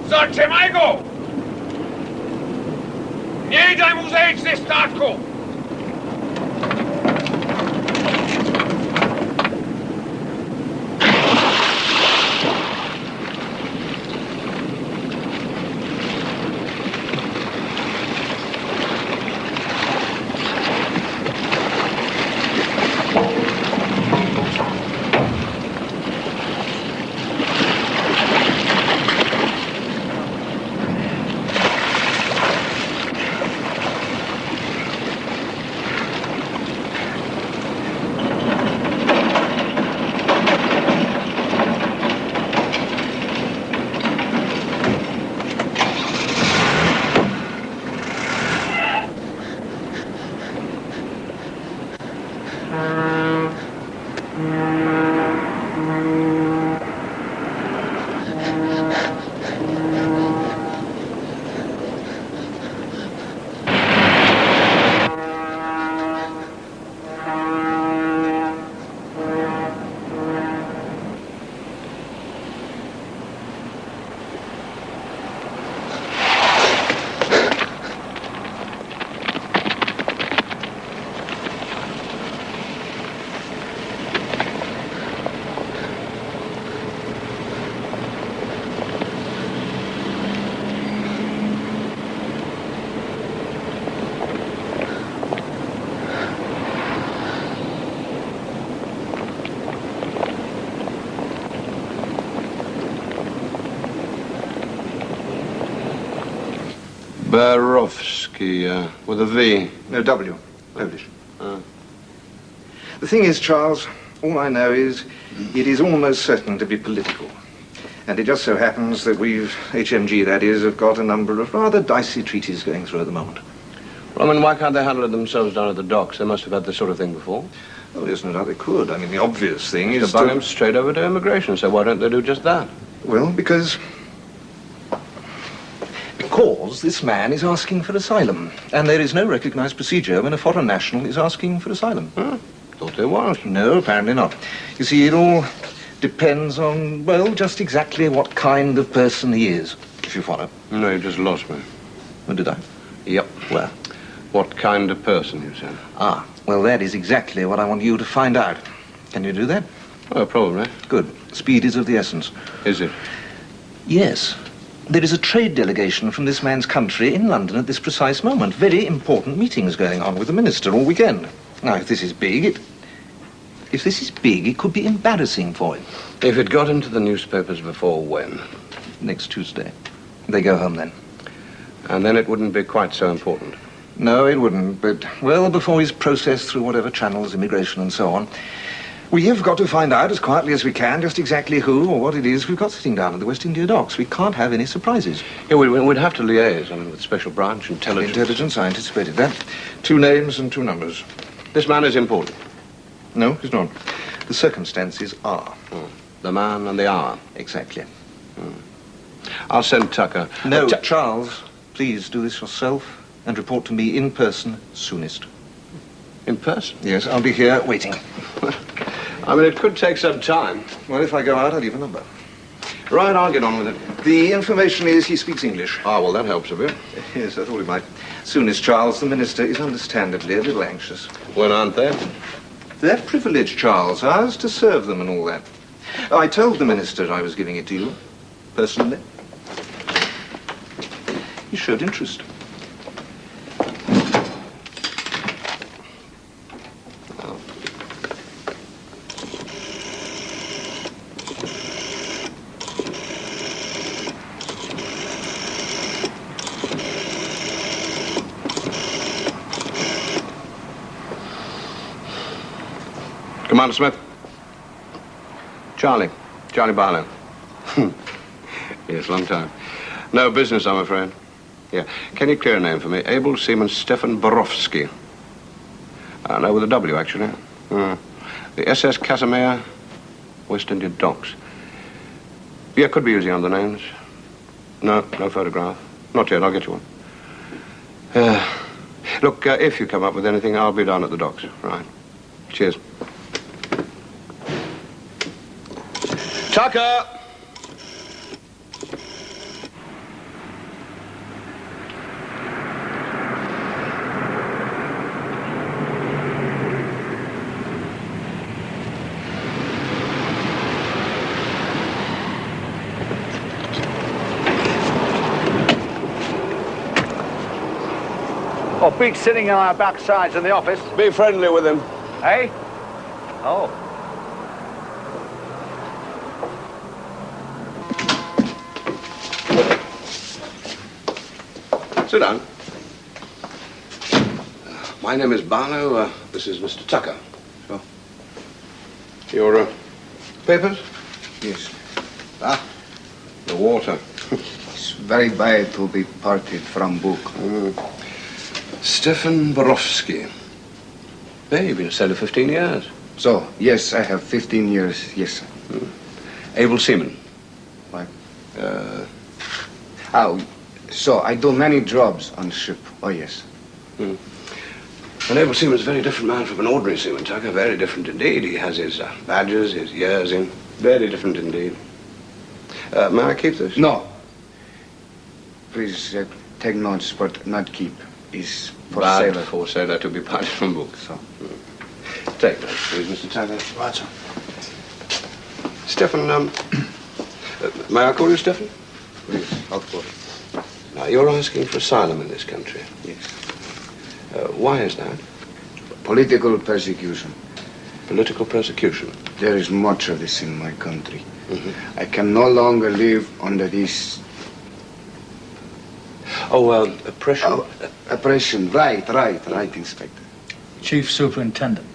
Zatrzymaj! Nie daj mu zejść ze statku! Borovsky, with a V. No, W. Polish. The thing is, Charles, all I know is it is almost certain to be political. And it just so happens that we've, HMG that is, have got a number of rather dicey treaties going through at the moment. Well, I mean, why can't they handle it themselves down at the docks? They must have had this sort of thing before. Oh, there's no doubt they could. I mean, the obvious thing is to bung him straight over to immigration, so why don't they do just that? Well, because this man is asking for asylum, and there is no recognized procedure when a foreign national is asking for asylum. Thought there was. No, apparently not. You see, it all depends on, well, just exactly what kind of person he is, if you follow. No, you just lost me. Oh, did I? Yep. Where? What kind of person, you said? Ah, well, that is exactly what I want you to find out. Can you do that? Well, probably. Good. Speed is of the essence. Is it? Yes. There is a trade delegation from this man's country in London at this precise moment. Very important meetings going on with the minister all weekend. Now, if this is big, it could be embarrassing for him. If it got into the newspapers before when? Next Tuesday. They go home then. And then it wouldn't be quite so important. No, it wouldn't. But, well, before he's processed through whatever channels, immigration and so on, We have got to find out as quietly as we can just exactly who or what it is we've got sitting down at the West India docks. We can't have any surprises. Yeah, we'd have to liaise, with Special Branch, Intelligence. Intelligence, I anticipated that. 2 names and 2 numbers. This man is important. No, he's not. The circumstances are. The man and the hour. Exactly. I'll send Tucker. No, Charles, please do this yourself and report to me in person soonest. In person? Yes, I'll be here waiting. It could take some time. Well, if I go out, I'll leave a number. Right, I'll get on with it. The information is he speaks English. Ah, well, that helps a bit. Yes, I thought he might. Soonest, Charles, the minister is understandably a little anxious. When aren't they? Their privilege, Charles, ours to serve them and all that. I told the minister I was giving it to you, personally. He showed interest. Commander Smith. Charlie Barlow. Yes, long time. No business, I'm afraid. Yeah. Can you clear a name for me? Able Seaman Stefan Borowski. No, with a W, actually. The SS Casimir, West India Docks. Yeah, could be using other names. No photograph. Not yet, I'll get you one. Look, if you come up with anything, I'll be down at the docks. Right. Cheers. Tucker! Oh, Pete's sitting on our backsides in the office. Be friendly with him. Hey? Oh. Sit down. My name is Barlow. This is Mr. Tucker. Sure. Your papers? Yes. The water. It's very bad to be parted from book. Stefan Borowski. Hey, you've been a sailor 15 years. So, yes, I have 15 years, yes, sir. Able seaman. What? So I do many jobs on ship. Oh, yes. An able seaman is a very different man from an ordinary seaman, Tucker. Very different indeed. He has his badges, his years in. Very different indeed. May I keep this? No. Please take notes, but not keep. Is for Bad sailor. for sailor to be parted from book. So. Take that, please, Mr. Tucker. Right, sir. Stefan, may I call you Stefan? Please, of course. Now, you're asking for asylum in this country. Yes. Why is that? Political persecution. Political persecution. There is much of this in my country. I can no longer live under this... oppression. Oh, oppression. Right, Inspector. Chief Superintendent.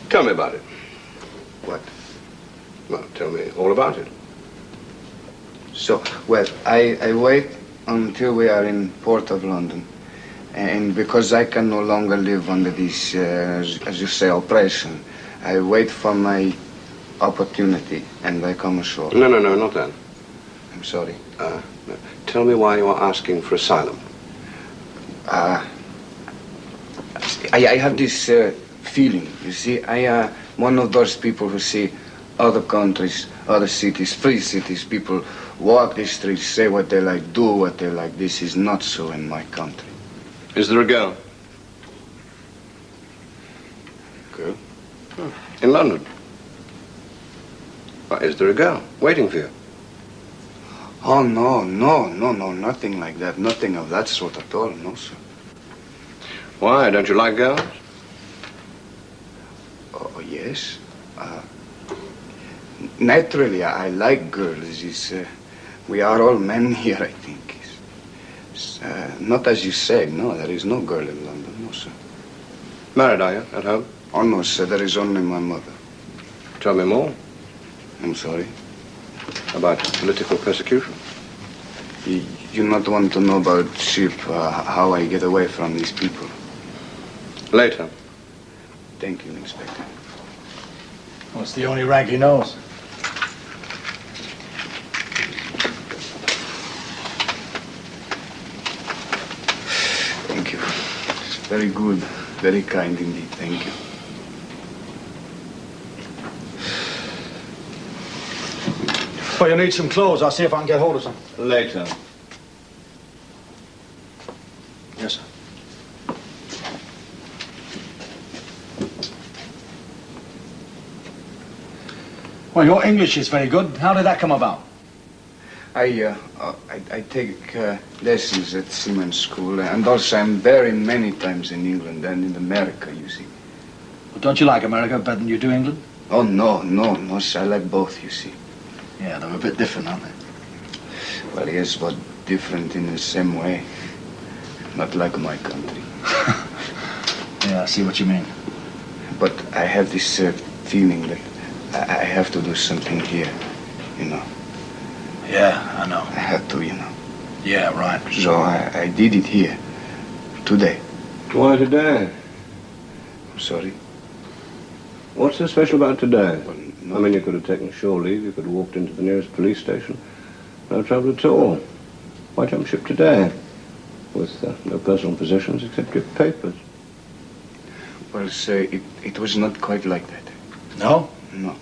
Tell me about it. What? Well, tell me all about it. So, well, I wait until we are in Port of London. And because I can no longer live under this, as you say, oppression, I wait for my opportunity and I come ashore. No, not that. I'm sorry. No. Tell me why you are asking for asylum. I have this feeling, you see. I am one of those people who see other countries, other cities, free cities, people walk the streets, say what they like, do what they like. This is not so in my country. Is there a girl? Girl? In London? Is there a girl waiting for you? Oh, no, nothing like that. Nothing of that sort at all, no, sir. Why? Don't you like girls? Oh, yes. Naturally, I like girls. We are all men here, I think. It's, not as you say, no, there is no girl in London, no, sir. Married, are you, at home? Oh, no, sir. There is only my mother. Tell me more I'm sorry. about political persecution. You not want to know about ship, how I get away from these people. Later. Thank you, Inspector. Well, it's the only rank he knows. Thank you. It's very good. Very kind indeed. Thank you. Well, you need some clothes. I'll see if I can get hold of some. Later. Yes, sir. Well, your English is very good. How did that come about? I take lessons at Seaman's School, and also I'm very many times in England and in America, you see. Well, don't you like America better than you do England? Oh, no, sir. I like both, you see. Yeah, they're a bit different, aren't they? Well, yes, but different in the same way. Not like my country. Yeah, I see what you mean. But I have this feeling that I have to do something here, you know. Yeah, I know. I have to, you know. Yeah, right. So I did it here, today. Why today? I'm sorry. What's so special about today? Well, no. I mean, you could have taken shore leave, you could have walked into the nearest police station. No trouble at all. Why jump ship today? With no personal possessions except your papers. Well, sir, it was not quite like that. No? No.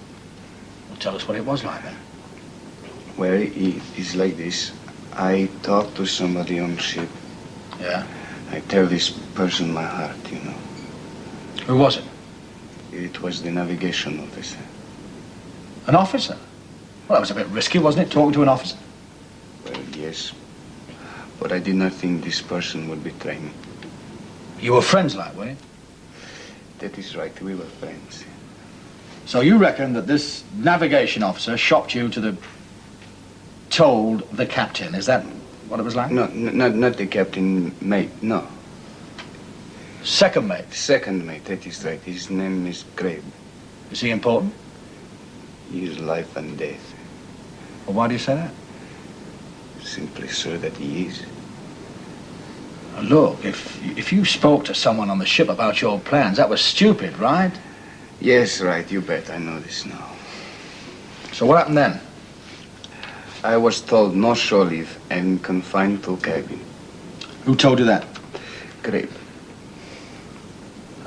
Well, tell us what it was like then. Well, it's like this. I talk to somebody on ship. Yeah? I tell this person my heart, you know. Who was it? It was the navigation officer. An officer? Well, that was a bit risky, wasn't it, talking to an officer? Well, yes. But I did not think this person would betray me. You were friends like, were you? That is right, we were friends. So you reckon that this navigation officer shopped you to the... told the captain, is that what it was like? No, not the captain, mate, no. Second mate. Second mate, that is right. His name is Grabe. Is he important? He is life and death. Well, why do you say that? Simply, sir, that he is. Look, if you spoke to someone on the ship about your plans, that was stupid, right? Yes, right, you bet. I know this now. So what happened then? I was told no shore leave and confined to cabin. Who told you that? Grabe.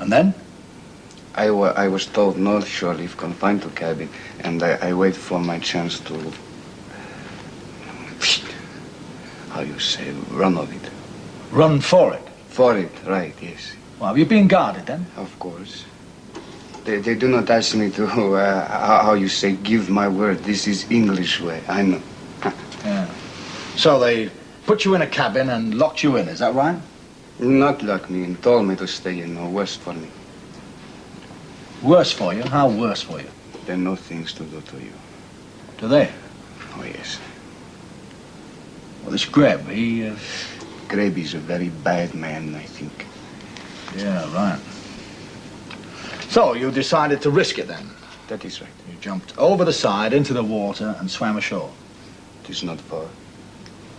And then? I was told no shore leave, confined to cabin, and I wait for my chance to... how you say, run of it. Run for it? For it, right, yes. Well, have you been guarded then? Of course. They do not ask me to, how you say, give my word. This is English way, I know. Yeah. So they put you in a cabin and locked you in, is that right? Not like me, and told me to stay in, or worse for me. Worse for you? How worse for you? There are no things to do to you. Do they? Oh, yes. Well, this Greb, he... Grabe is a very bad man, I think. Yeah, right. So you decided to risk it then? That is right. You jumped over the side into the water and swam ashore. It is not far.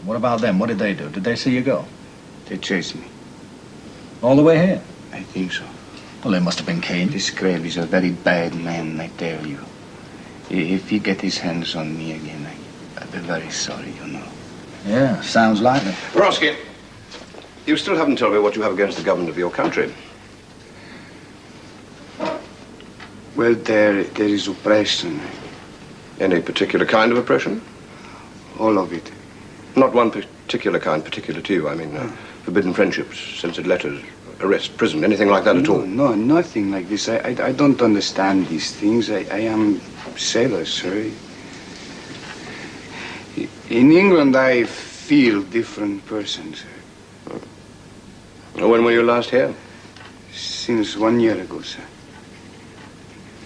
What about them? What did they do? Did they see you go? They chased me. All the way here? I think so. Well, they must have been keen. This Grabe is a very bad man, I tell you. If he get his hands on me again, I'll be very sorry, you know. Yeah, sounds like it. Borowsky, you still haven't told me what you have against the government of your country. Well, there is oppression. Any particular kind of oppression? All of it. Not one particular kind, particular to you. I mean, forbidden friendships, censored letters, arrest, prison, anything like that at all? No, nothing like this. I don't understand these things. I am sailor, sir. In England, I feel different person, sir. When were you last here? Since 1 year ago, sir.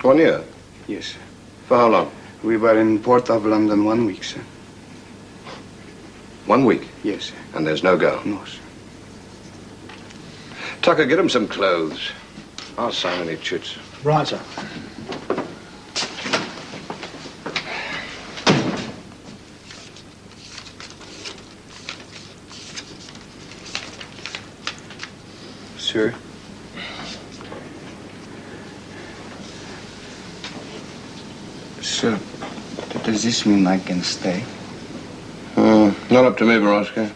1 year? Yes, sir. For how long? We were in Port of London 1 week, sir. 1 week? Yes, sir. And there's no girl? No, sir. Tucker, get him some clothes. I'll sign any chits. Right, sir. Sir? Sir, does this mean I can stay? Not up to me, Borovsky.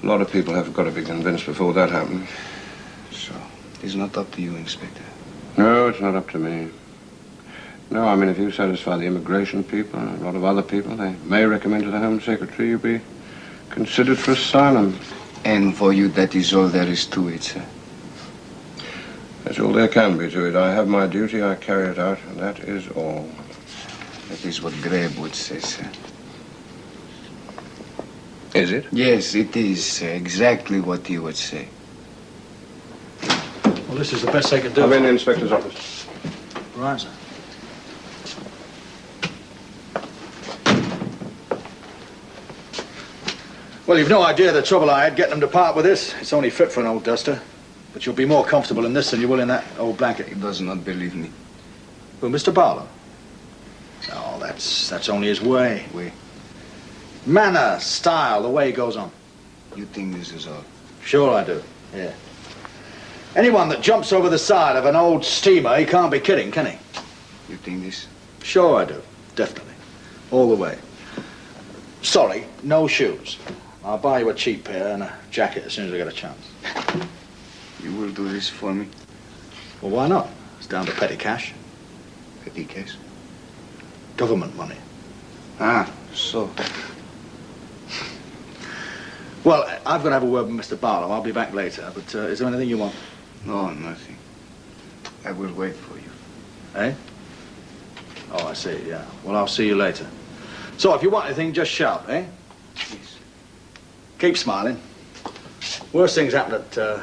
A lot of people have got to be convinced before that happens. So, it's not up to you, Inspector. No, it's not up to me. No, I mean, if you satisfy the immigration people and a lot of other people, they may recommend to the Home Secretary you be considered for asylum. And for you, that is all there is to it, sir. That's all there can be to it. I have my duty, I carry it out, and that is all. That is what Greb would say, sir. Is it? Yes, it is exactly what he would say. Well, this is the best they can do. I'm in the inspector's office. Right, sir. Well, you've no idea the trouble I had getting them to part with this. It's only fit for an old duster. But you'll be more comfortable in this than you will in that old blanket. He does not believe me. Who, Mr. Barlow? Oh, that's only his way. Way? Manner, style, the way he goes on. You think this is all? Sure I do, yeah. Anyone that jumps over the side of an old steamer, he can't be kidding, can he? You think this? Sure I do, definitely. All the way. Sorry, no shoes. I'll buy you a cheap pair and a jacket as soon as I get a chance. You will do this for me? Well, why not? It's down to petty cash. Petty case? Government money. Ah, so. Well, I've got to have a word with Mr. Barlow. I'll be back later, but is there anything you want? No, nothing. I will wait for you. Eh? Oh, I see, yeah. Well, I'll see you later. So, if you want anything, just shout, eh? Yes. Keep smiling. Worst things happen at,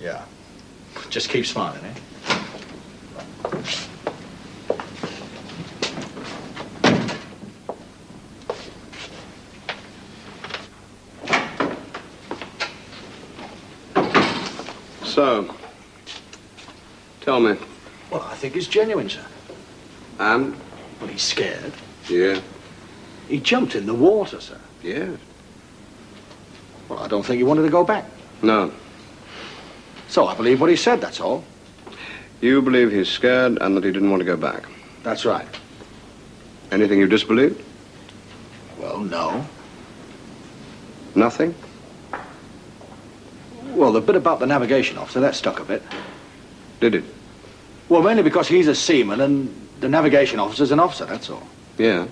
yeah. Just keep smiling, eh? So, tell me. Well, I think it's genuine, sir. And? Well, he's scared. Yeah. He jumped in the water, sir. Yes. Well, I don't think he wanted to go back. No. So I believe what he said, that's all. You believe he's scared and that he didn't want to go back. That's right. Anything you disbelieved? Well, no. Nothing? Well, the bit about the navigation officer, that stuck a bit. Did it? Well, mainly because he's a seaman and the navigation officer's an officer, that's all. Yeah.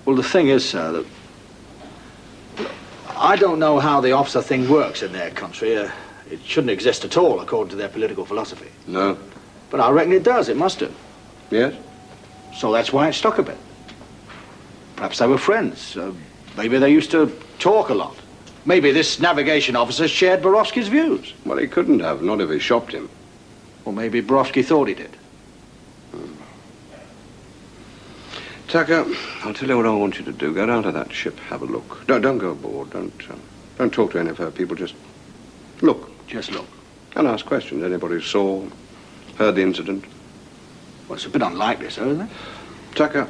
Well, the thing is, sir, that I don't know how the officer thing works in their country. It shouldn't exist at all, according to their political philosophy. No. But I reckon it does. It must do. Yes? So that's why it stuck a bit. Perhaps they were friends. Maybe they used to talk a lot. Maybe this navigation officer shared Borovsky's views. Well, he couldn't have, not if he shopped him. Or maybe Borovsky thought he did. Tucker, I'll tell you what I want you to do. Go down to that ship, have a look. Don't go aboard. Don't talk to any of her people. Just look. Just look. And ask questions. Anybody saw, heard the incident? Well, it's a bit unlikely, sir, isn't it? Tucker,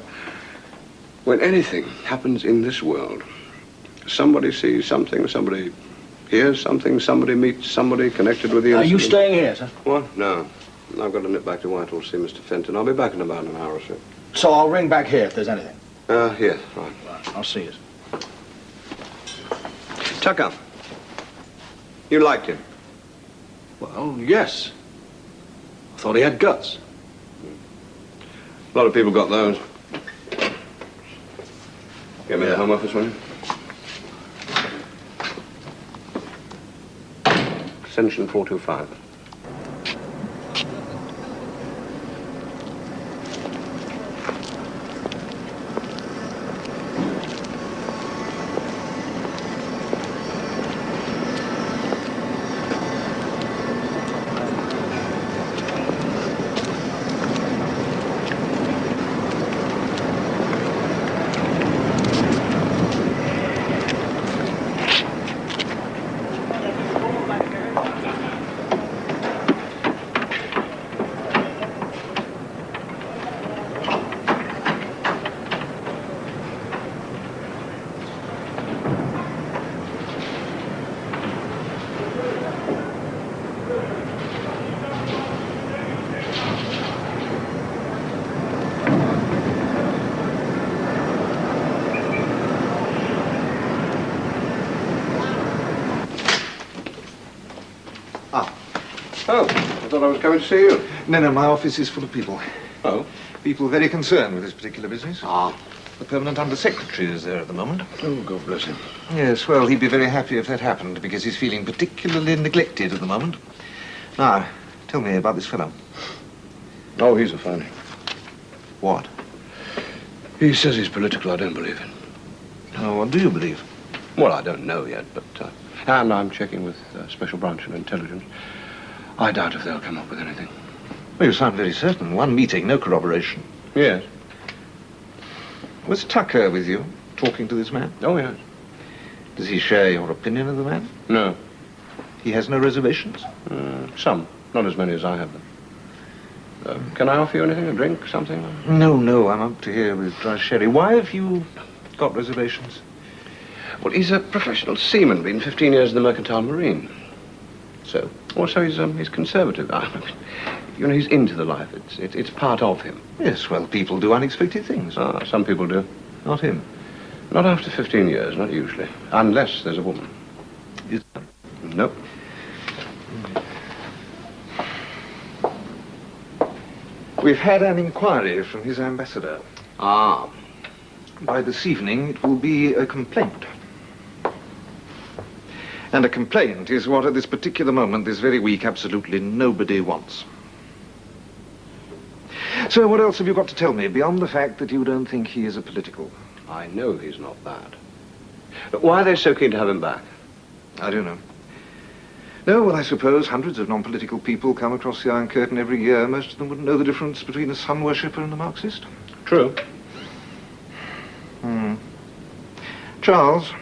when anything happens in this world, somebody sees something, somebody hears something, somebody meets somebody connected with the Are incident. you staying here, sir? What? No. I've got to nip back to Whitehall to see Mr. Fenton. I'll be back in about an hour or so. So I'll ring back here if there's anything. Yes, right. Right, I'll see you. Tucker, you liked him? Well, yes. I thought he had guts. A lot of people got those. Get me the Home Office, will you? Extension 425. Oh, I thought I was coming to see you. No, my office is full of people. Oh? People very concerned with this particular business. Ah. The permanent under-secretary is there at the moment. Oh, God bless him. Yes, well, he'd be very happy if that happened, because he's feeling particularly neglected at the moment. Now, tell me about this fellow. Oh, he's a phony. What? He says he's political. I don't believe him. Oh, what do you believe? Well, I don't know yet, but... and I'm checking with Special Branch of Intelligence. I doubt if they'll come up with anything. Well, you sound very certain. One meeting, no corroboration. Yes. Was Tucker with you, talking to this man? Oh, yes. Does he share your opinion of the man? No. He has no reservations? Some. Not as many as I have them. Can I offer you anything? A drink, something? No, I'm up to here with dry sherry. Why have you got reservations? Well, he's a professional seaman, been 15 years in the Mercantile Marine. So? Also, he's conservative. You know, he's into the life. It's part of him. Yes, well, people do unexpected things. Ah, some people do. Not him. Not after 15 years, not usually. Unless there's a woman. Is Nope. We've had an inquiry from his ambassador. Ah. By this evening, it will be a complaint. And a complaint is what, at this particular moment, this very week, absolutely nobody wants. So what else have you got to tell me, beyond the fact that you don't think he is a political? I know he's not that. But why are they so keen to have him back? I don't know. No, well, I suppose hundreds of non-political people come across the Iron Curtain every year. Most of them wouldn't know the difference between a sun worshipper and a Marxist. True. Charles,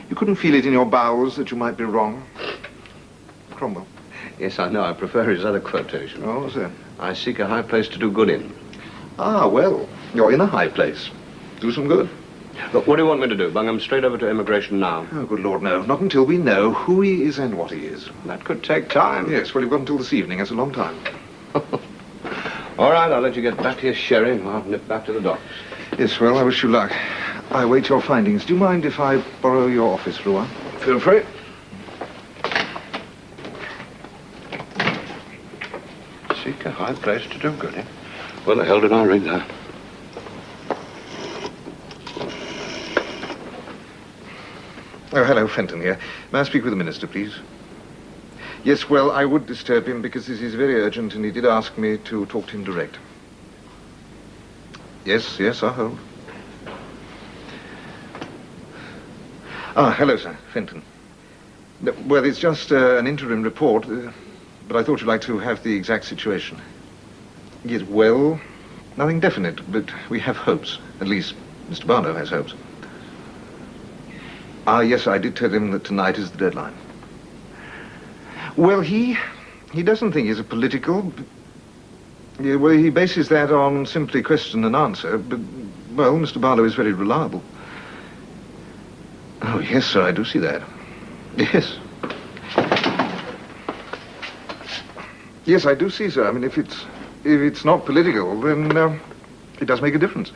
you couldn't feel it in your bowels that you might be wrong? Cromwell. Yes, I know. I prefer his other quotation. Oh, what's that? I seek a high place to do good in. Ah, well, you're in a high place. Do some good. Look, what do you want me to do? Bung him straight over to immigration now? Oh, good Lord, no. Not until we know who he is and what he is. That could take time. Yes, well, you've got until this evening. That's a long time. All right, I'll let you get back to your sherry and I'll nip back to the docks. Yes, well, I wish you luck. I await your findings. Do you mind if I borrow your office for a while? Feel free. Seek a high place to do good in. Where the hell did I read that? Oh, hello, Fenton here. May I speak with the minister, please? Yes, well, I would disturb him because this is very urgent and he did ask me to talk to him direct. Yes, I'll hold. Ah, hello, sir. Fenton. No, well, it's just an interim report, but I thought you'd like to have the exact situation. Yes, well, nothing definite, but we have hopes. At least, Mr. Barlow has hopes. Ah, yes, I did tell him that tonight is the deadline. Well, he doesn't think he's a political. Yeah, well, he bases that on simply question and answer, but, well, Mr. Barlow is very reliable. Oh, yes, sir, I do see that. Yes. Yes, I do see, sir. I mean, if it's not political, then it does make a difference.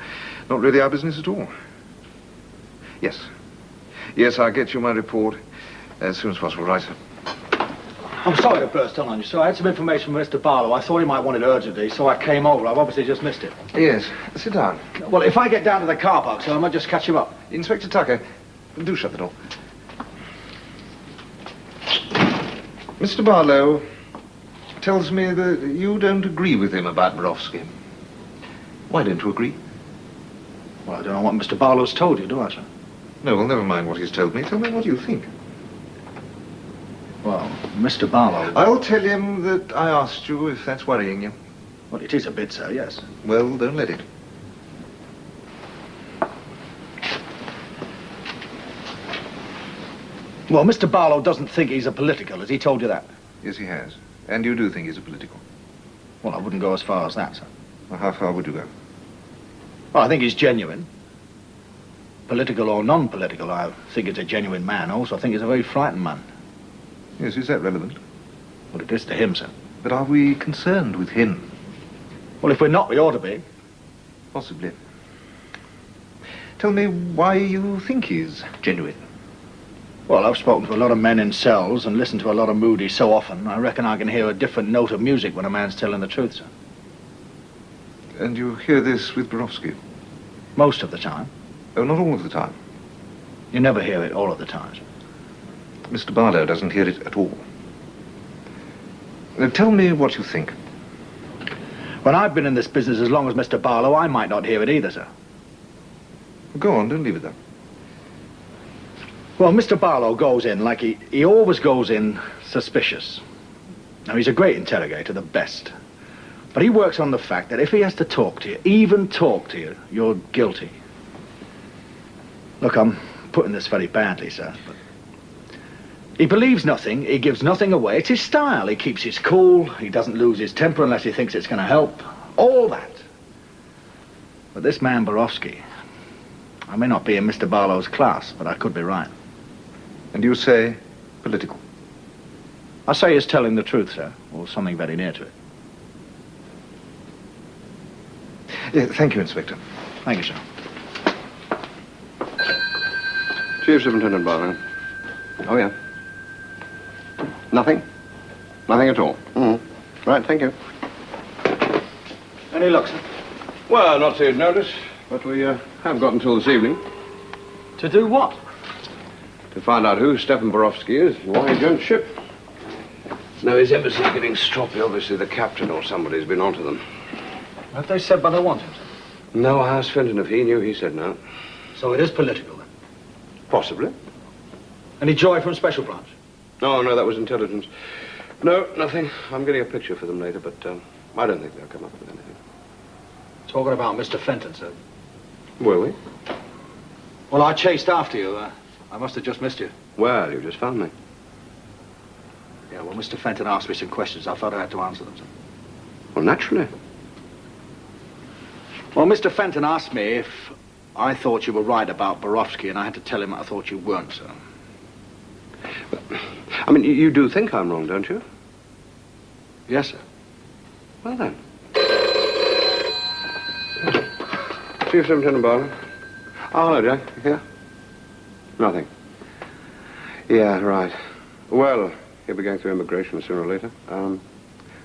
Not really our business at all. Yes. Yes, I'll get you my report as soon as possible, right, sir? I'm sorry to burst on you, sir. I had some information from Mr. Barlow. I thought he might want it urgently, so I came over. I've obviously just missed it. Yes. Sit down. Well, if I get down to the car park, sir, I might just catch him up. Inspector Tucker, do shut the door. Mr. Barlow tells me that you don't agree with him about Borovsky. Why don't you agree? Well, I don't know what Mr. Barlow's told you, do I, sir? No, well, never mind what he's told me. Tell me what you think. Well, Mr. Barlow... I'll tell him that I asked you if that's worrying you. Well, it is a bit, sir, yes. Well, don't let it. Well, Mr. Barlow doesn't think he's a political. Has he told you that? Yes, he has. And you do think he's a political. Well, I wouldn't go as far as that, sir. Well, how far would you go? Well, I think he's genuine. Political or non-political, I think he's a genuine man. Also, I think he's a very frightened man. Yes, is that relevant? Well, it is to him, sir. But are we concerned with him? Well, if we're not, we ought to be. Possibly. Tell me why you think he's genuine. Well, I've spoken to a lot of men in cells and listened to a lot of Moody so often, I reckon I can hear a different note of music when a man's telling the truth, sir. And you hear this with Borovsky? Most of the time. Oh, not all of the time. You never hear it all of the time, sir. Mr. Barlow doesn't hear it at all. Now, tell me what you think. When I've been in this business as long as Mr. Barlow, I might not hear it either, sir. Go on, don't leave it there. Well, Mr. Barlow goes in like he always goes in suspicious. Now, he's a great interrogator, the best. But he works on the fact that if he has to talk to you, even talk to you, you're guilty. Look, I'm putting this very badly, sir, but he believes nothing, he gives nothing away. It's his style. He keeps his cool, he doesn't lose his temper unless he thinks it's going to help. All that. But this man, Borovsky, I may not be in Mr. Barlow's class, but I could be right. And you say political? I say he's telling the truth, sir, or something very near to it. Yeah, thank you, Inspector. Thank you, sir. Chief Superintendent Barlow. Oh, yeah. Nothing? Nothing at all? Mm-hmm. Right, thank you. Any luck, sir? Well, not to your notice, but we have got until this evening To do what? to find out who Stefan Borowski is and why he jumped ship. No, his embassy's getting stroppy. Obviously, the captain or somebody's been onto them. Have they said what they want him, sir? No, how's Fenton? If he knew, he said no. So it is political, then? Possibly. Any joy from Special Branch? No, that was intelligence. No, nothing. I'm getting a picture for them later, but I don't think they'll come up with anything. Talking about Mr. Fenton, sir. Will we? Well, I chased after you. I must have just missed you. Well, you just found me. Yeah, well, Mr. Fenton asked me some questions. I thought I had to answer them, sir. Well, naturally. Well, Mr. Fenton asked me if I thought you were right about Borovsky, and I had to tell him I thought you weren't, sir. I mean, you do think I'm wrong, don't you? Yes, sir. Well, then. Chief Superintendent Barlow. Oh, hello, Jack. Yeah? Nothing. Yeah, right. Well, he'll be going through immigration sooner or later.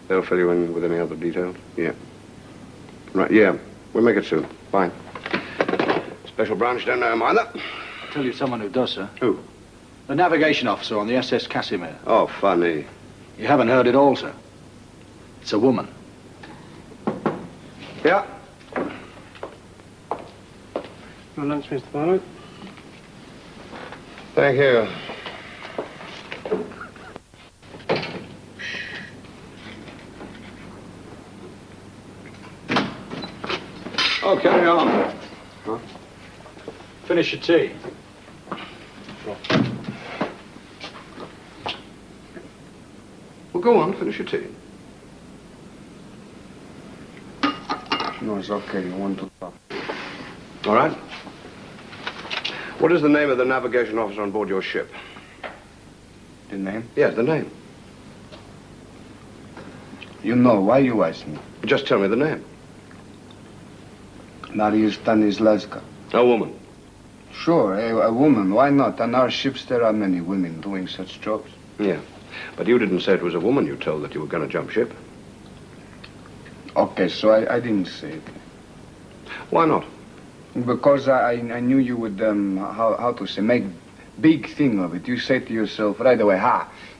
They'll fill you in with any other details. Yeah. Right, yeah. We'll make it soon. Fine. Special Branch don't know him either. I'll tell you someone who does, sir. Who? The navigation officer on the SS Casimir. Oh, funny. You haven't heard it all, sir. It's a woman. Yeah. Your lunch, Mr. Barlow. Thank you. Oh, carry on. Huh? Finish your tea. Well, go on, finish your tea. No, it's okay. You want to talk. All right. What is the name of the navigation officer on board your ship? The name? Yes, the name. You know, why you ask me? Just tell me the name. Maria Stanislavska. A woman. Sure, a woman. Why not? On our ships there are many women doing such jobs. Yeah. But you didn't say it was a woman you told that you were going to jump ship. Okay, so I didn't say it. Why not? Because I knew you would, how to say, make big thing of it. You say to yourself right away,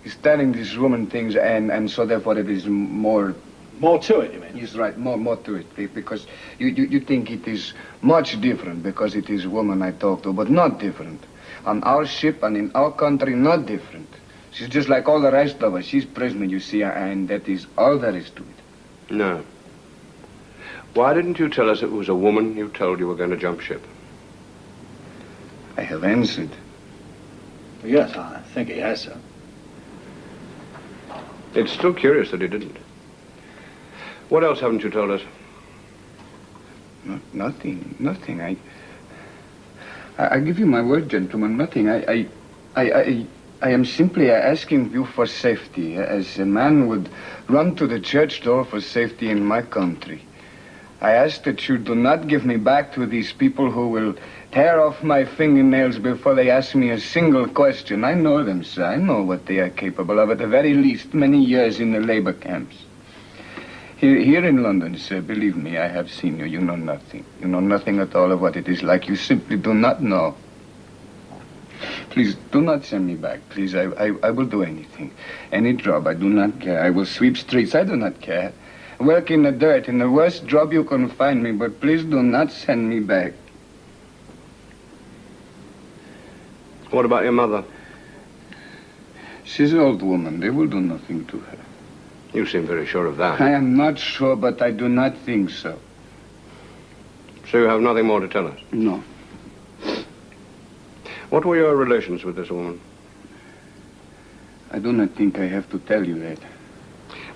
he's telling this woman things, and so therefore it is more... More to it, you mean? He's right, more to it, because you think it is much different because it is a woman I talk to, but not different. On our ship and in our country, not different. She's just like all the rest of us. She's prisoner, you see, and that is all there is to it. No. Why didn't you tell us it was a woman you told you were going to jump ship? I have answered. Yes, I think he has, sir. It's still curious that he didn't. What else haven't you told us? No, nothing. I give you my word, gentlemen, nothing. I am simply asking you for safety, as a man would run to the church door for safety in my country. I ask that you do not give me back to these people who will tear off my fingernails before they ask me a single question. I know them, sir. I know what they are capable of, at the very least, many years in the labor camps. Here in London, sir, believe me, I have seen you. You know nothing. You know nothing at all of what it is like. You simply do not know. Please, do not send me back. Please, I will do anything. Any job, I do not care. I will sweep streets, I do not care. Work in the dirt, in the worst job you can find me, but please do not send me back. What about your mother? She's an old woman. They will do nothing to her. You seem very sure of that. I am not sure, but I do not think so. So you have nothing more to tell us? No. What were your relations with this woman? I do not think I have to tell you that.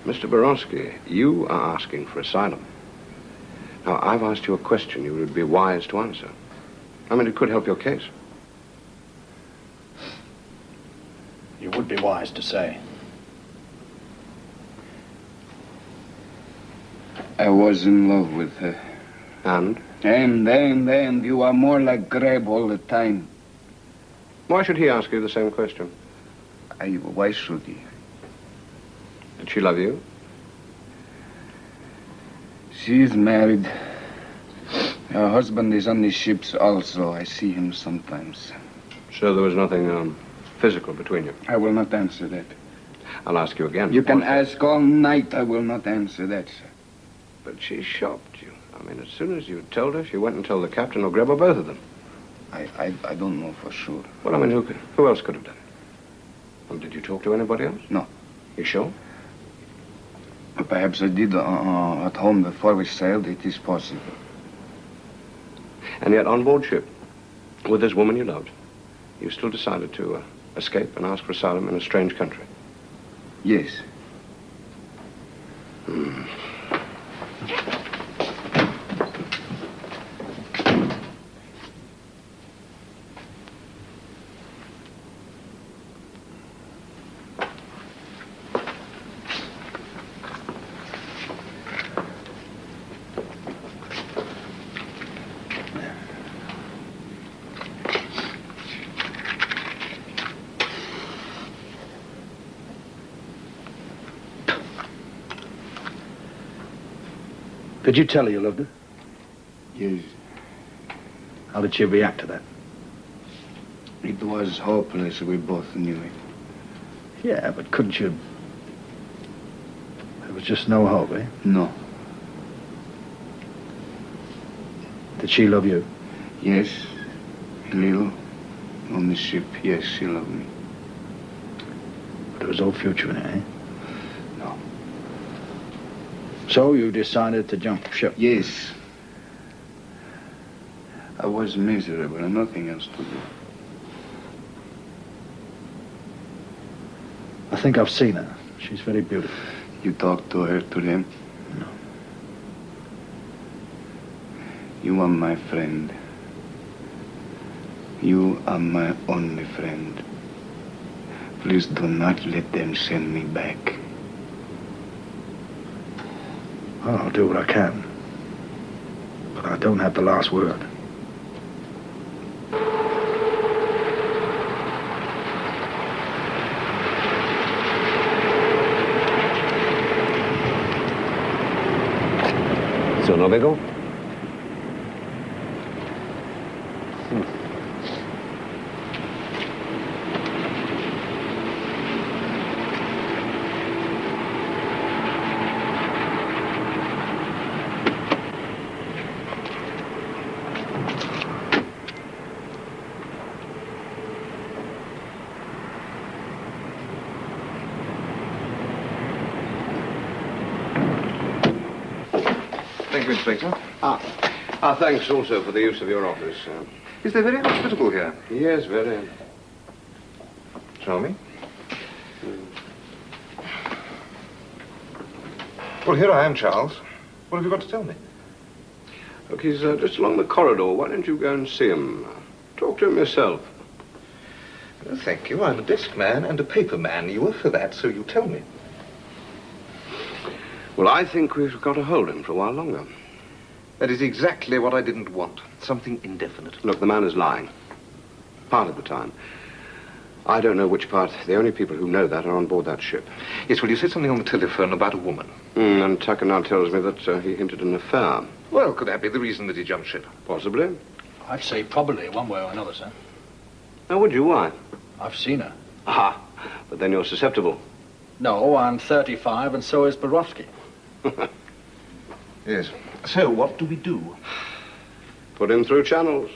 Mr. Borowsky, you are asking for asylum. Now, I've asked you a question you would be wise to answer. I mean, it could help your case. You would be wise to say. I was in love with her. And? And you are more like Greb all the time. Why should he ask you the same question? Why should he? Did she love you? She is married. Her husband is on the ships also. I see him sometimes. So there was nothing physical between you? I will not answer that. I'll ask you again. You can ask all night. I will not answer that, sir. But she shocked you. I mean, as soon as you told her, she went and told the captain or Greb or both of them. I don't know for sure. Well, I mean, who else could have done it? Well, did you talk to anybody else? No. You sure? Perhaps I did at home before we sailed. It is possible. And yet, on board ship, with this woman you loved, you still decided to escape and ask for asylum in a strange country? Yes. Did you tell her you loved her? Yes. How did she react to that? It was hopeless. We both knew it. Yeah, but couldn't you... There was just no hope, eh? No. Did she love you? Yes. A little. On the ship, yes, she loved me. But there was no future in it, eh? No. So you decided to jump ship? Yes. I was miserable and nothing else to do. I think I've seen her. She's very beautiful. You talked to her, to them? No. You are my friend. You are my only friend. Please do not let them send me back. Well, I'll do what I can. But I don't have the last word. So, no big go? Thank you, Inspector. Thanks also for the use of your office. Is there very hospitable here? Yes, very. Show me. Well, here I am, Charles. What have you got to tell me? Look, he's just along the corridor. Why don't you go and see him? Talk to him yourself. Oh, thank you. I'm a desk man and a paper man. You were for that, so you tell me. Well, I think we've got to hold him for a while longer. That is exactly what I didn't want. Something indefinite. Look, the man is lying. Part of the time. I don't know which part. The only people who know that are on board that ship. Yes, well, you said something on the telephone about a woman. And Tucker now tells me that he hinted an affair. Well, could that be the reason that he jumped ship? Possibly. I'd say probably, one way or another, sir. Now, would you? Why? I've seen her. Ah, but then you're susceptible. No, I'm 35, and so is Borovsky. Yes. So, what do we do? Put him through channels.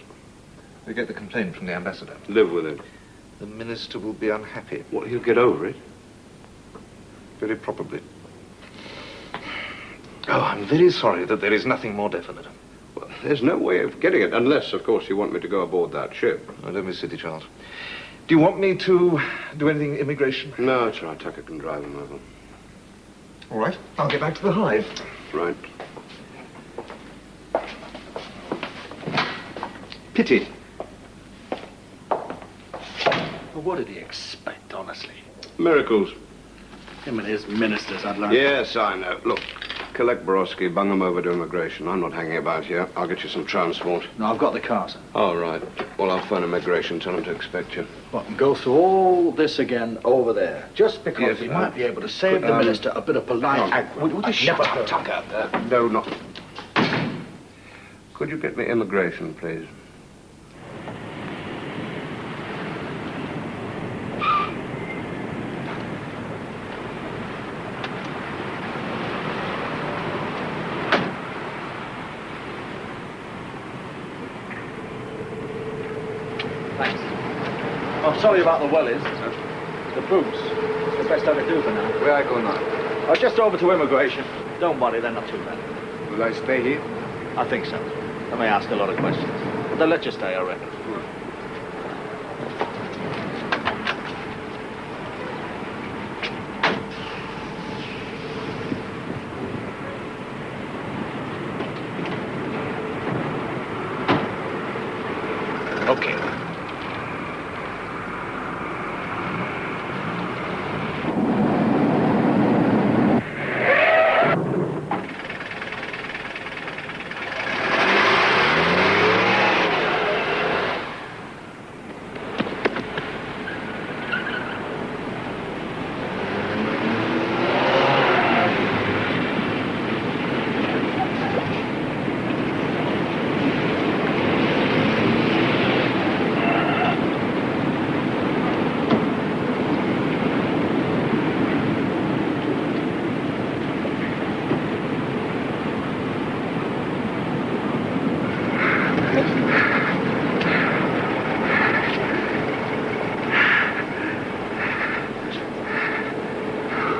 We get the complaint from the ambassador. Live with it. The minister will be unhappy. Well, he'll get over it. Very probably. Oh, I'm very sorry that there is nothing more definite. Well, there's no way of getting it, unless, of course, you want me to go aboard that ship. Oh, don't be silly, Charles. Do you want me to do anything immigration? No, it's right. Tucker can drive him over. All right. I'll get back to the hive. Right. Pity. Well, what did he expect, honestly? Miracles. Him and his ministers, I'd like. Yes, I know. Look, collect Borovsky, bung him over to immigration. I'm not hanging about here. I'll get you some transport. No, I've got the car, sir. All right. Well, I'll phone immigration, tell them to expect you. What, and go through all this again over there, just because Yes, we might be able to save the minister a bit of polite aggro. Would you shut up, Tucker? No, not. Could you get me immigration, please? Thanks. I'm sorry about the wellies. The boots. It's the best I can do for now. Where I go now? Just over to immigration. Don't worry, they're not too bad. Will I stay here? I think so. They may ask a lot of questions. But they'll let you stay, I reckon. Okay.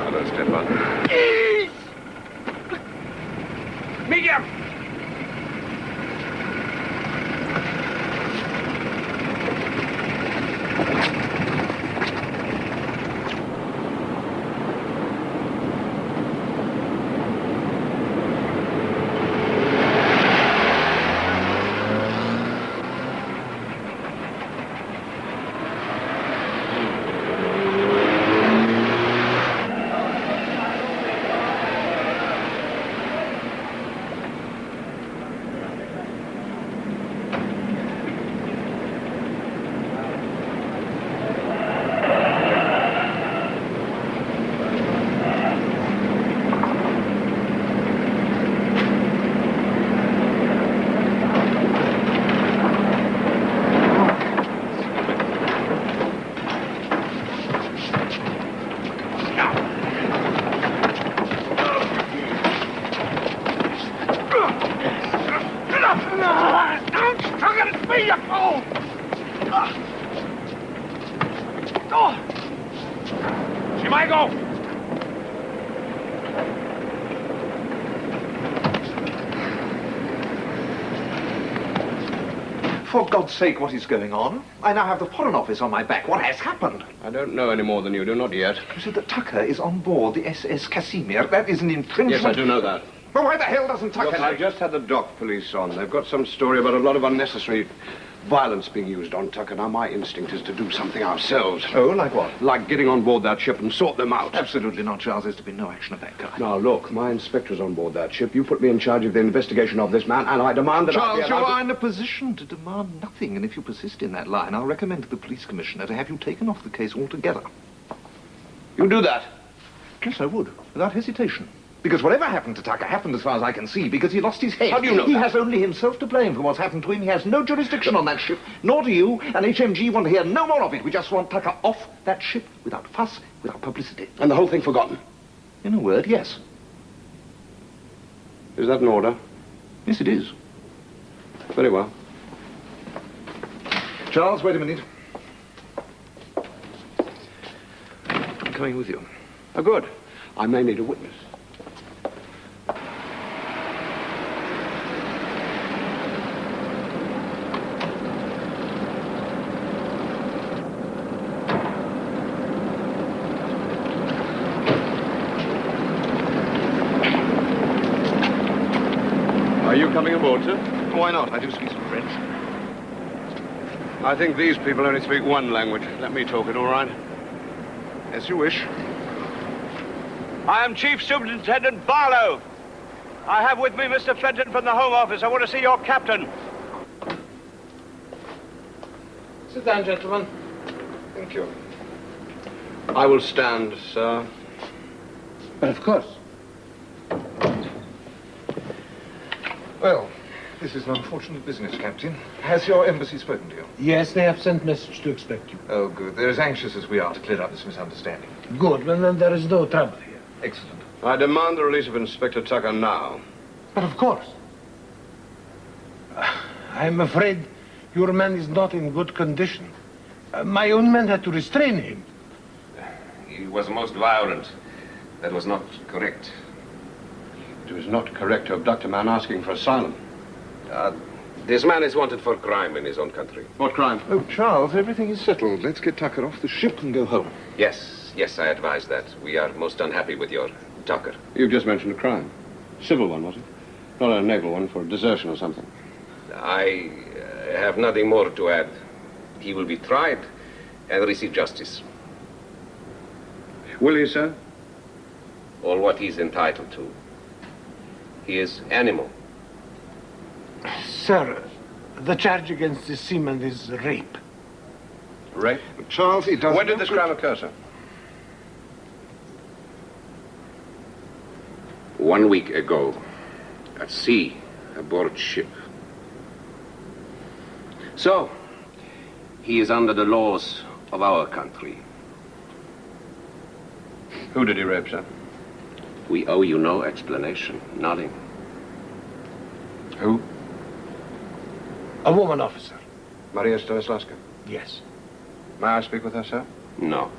Hello, Stefan. Medium! Schmeichel! For God's sake, what is going on? I now have the Foreign Office on my back. What has happened? I don't know any more than you do, not yet. You said that Tucker is on board the SS Casimir. That is an infringement. Yes, I do know that. But why the hell doesn't Tucker... Look, I just had the dock police on. They've got some story about a lot of unnecessary violence being used on Tucker. Now, my instinct is to do something ourselves. Oh, like what? Like getting on board that ship and sort them out. Absolutely not, Charles. There's to be no action of that kind. Now, look, my inspector's on board that ship. You put me in charge of the investigation of this man, and I demand that Charles, I be you allowed are in a position to demand nothing, and if you persist in that line, I'll recommend to the police commissioner to have you taken off the case altogether. You do that? Yes, I would, without hesitation. Because whatever happened to Tucker happened, as far as I can see, because he lost his head. How do you know He that? has only himself to blame for what's happened to him. He has no jurisdiction on that ship, nor do you, and HMG want to hear no more of it. We just want Tucker off that ship, without fuss, without publicity. And the whole thing forgotten? In a word, yes. Is that an order? Yes, it is. Very well. Charles, wait a minute. I'm coming with you. Oh, good. I may need a witness. Are you coming aboard, sir? Why not? I do speak some French. I think these people only speak one language. Let me talk it, all right? As you wish. I am Chief Superintendent Barlow. I have with me Mr. Fenton from the Home Office. I want to see your captain. Sit down, gentlemen. Thank you. I will stand, sir. But of course. Well, this is an unfortunate business, Captain. Has your embassy spoken to you? Yes, they have sent message to expect you. Oh, good. They're as anxious as we are to clear up this misunderstanding. Good, well then there is no trouble here. Excellent. I demand the release of Inspector Tucker now. But of course. I'm afraid your man is not in good condition. My own men had to restrain him. He was most violent. That was not correct. It was not correct to abduct a man asking for asylum. This man is wanted for crime in his own country. What crime? Oh, Charles, everything is settled. Let's get Tucker off the ship and go home. Yes, I advise that. We are most unhappy with your Tucker. You just mentioned a crime. Civil one, was it? Not a naval one for desertion or something. I have nothing more to add. He will be tried and receive justice. Will he, sir? All what he's entitled to. He is animal. Sir, the charge against the seaman is rape. Rape? Charles, it doesn't... When did this crime occur, sir? 1 week ago, at sea, aboard ship. So, he is under the laws of our country. Who did he rape, sir? We owe you no explanation, nothing. Who? A woman officer. Maria Stanislaska. Yes. May I speak with her, sir? No.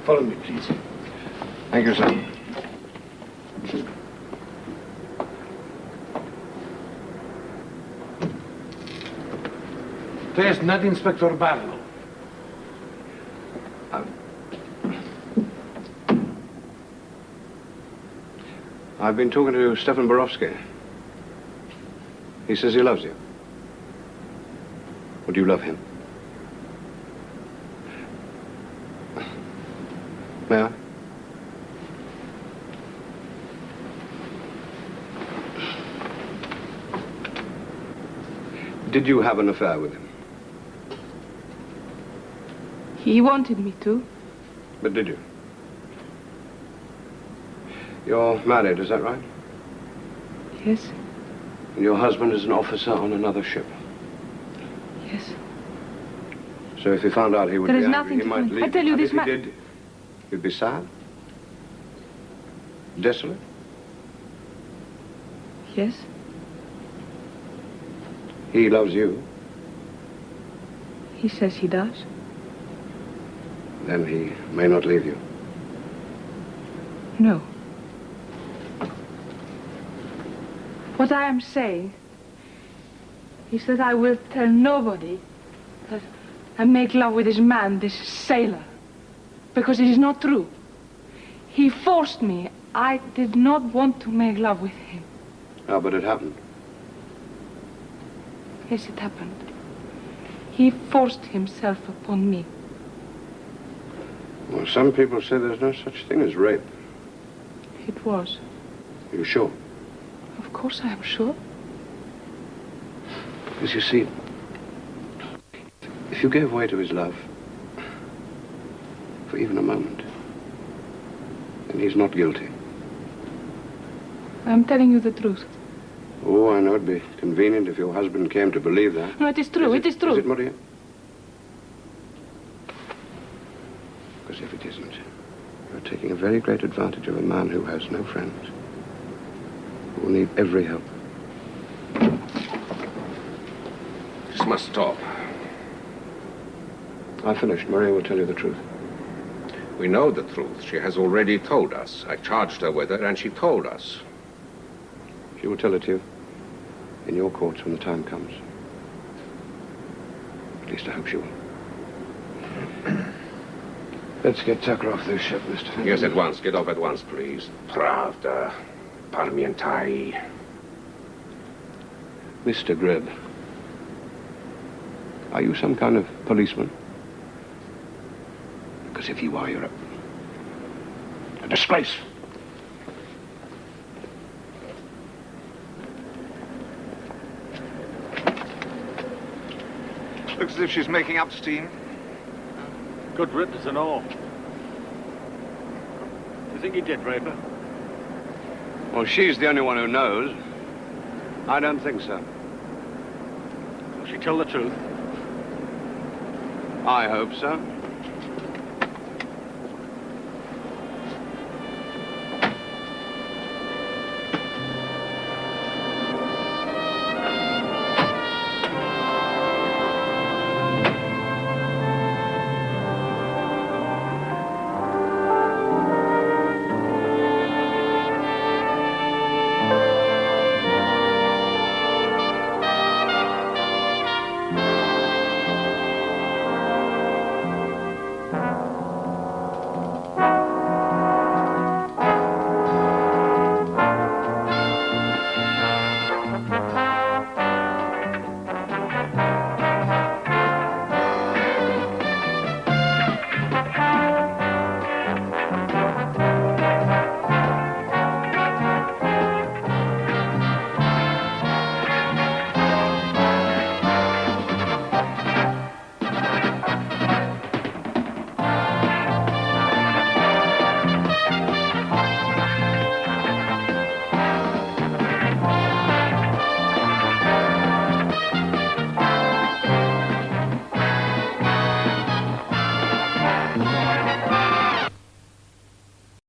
Follow me, please. Thank you, sir. There's not Inspector Barlow. I've been talking to Stefan Borowski. He says he loves you. Would you love him? May I? Did you have an affair with him? He wanted me to. But did you? You're married, is that right? Yes, And your husband is an officer on another ship. yes. So if he found out he would There be is angry, nothing he to might find. leave. I tell you And this if he did, you'd be sad? Desolate? Yes, He loves you. he says he does. Then he may not leave you. No. What I am saying is that I will tell nobody that and make love with this man, this sailor. Because it is not true. He forced me. I did not want to make love with him. Oh, but it happened. Yes, it happened. He forced himself upon me. Well, some people say there's no such thing as rape. It was. Are you sure? Of course I am sure. Because you see, if you gave way to his love for even a moment, then he's not guilty. I'm telling you the truth. Oh, I know it'd be convenient if your husband came to believe that. No, it is true. It is true. Is it, Maria? Because if it isn't, you're taking a very great advantage of a man who has no friends, who will need every help. This must stop. I finished. Maria will tell you the truth. We know the truth. She has already told us. I charged her with it, and she told us. She will tell it to you in your courts when the time comes. At least I hope she will. Let's get Tucker off this ship, Mr. Yes, at once. Get off at once, please. Pravda. Parmientai. Mr. Greb, are you some kind of policeman? Because if you are, you're a disgrace. Looks as if she's making up steam. Good riddance and all. You think he did rape her? Well, she's the only one who knows. I don't think so. Will she tell the truth? I hope so.